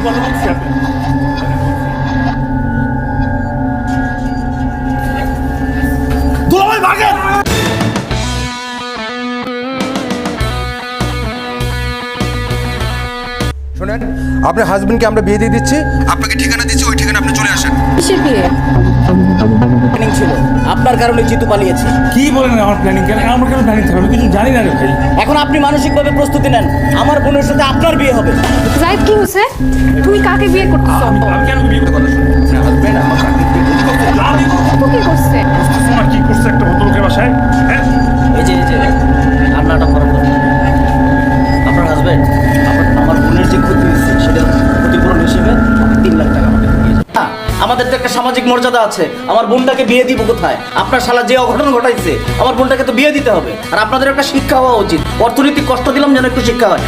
কথা বলছি আপনি। দুলাভাই ভাগেন। শোনেন, আপনার হাজবেন্ডকে আমরা বিয়ে দিয়ে দিচ্ছি, আপনাকে ঠিকানা দিচ্ছি, ওই ঠিকানা আপনি চলে আসেন। কিসের বিয়ে? প্ল্যানিং ছিল, আপনার কারণে জিতু পালিয়েছে। কি বলেন আমার প্ল্যানিং? কেন আমার কেন প্ল্যানিং থাকবে? আমি কিছু জানি না রে ভাই। এখন আপনি মানসিকভাবে প্রস্তুতি নেন, আমার বোনের সাথে আপনার বিয়ে হবে। জাহিদ, কি হয়েছে? তুমি কাকে বিয়ে করতেছো? আমি কেন বিয়ে করতে কথা শুনি? আপনার হাজবেন্ড আমার চাকরিতে ভুল করছে। আমি তো কি করছে? বুঝতেছি না কি করছে একটা ভদ্রলোকের বাসায়। হ্যাঁ, এই যে রান্নাটা করার কথা। আপনার হাজবেন্ড আমার বোনের যে ক্ষতি হয়েছে সেটা ক্ষতিপূরণ হিসেবে 3 লাখ টাকা আমাকে দিয়ে যাবে। হ্যাঁ, আমাদের তো একটা সামাজিক মর্যাদা আছে। আমার বোনটাকে বিয়ে দিব কোথায়? আপনার শালা যে অঘটন ঘটাইছে, আমার বোনটাকে তো বিয়ে দিতে হবে। আর আপনাদের একটা শিক্ষা হওয়া উচিত। অর্থনৈতিক কষ্ট দিলাম যেন একটু শিক্ষা হয়।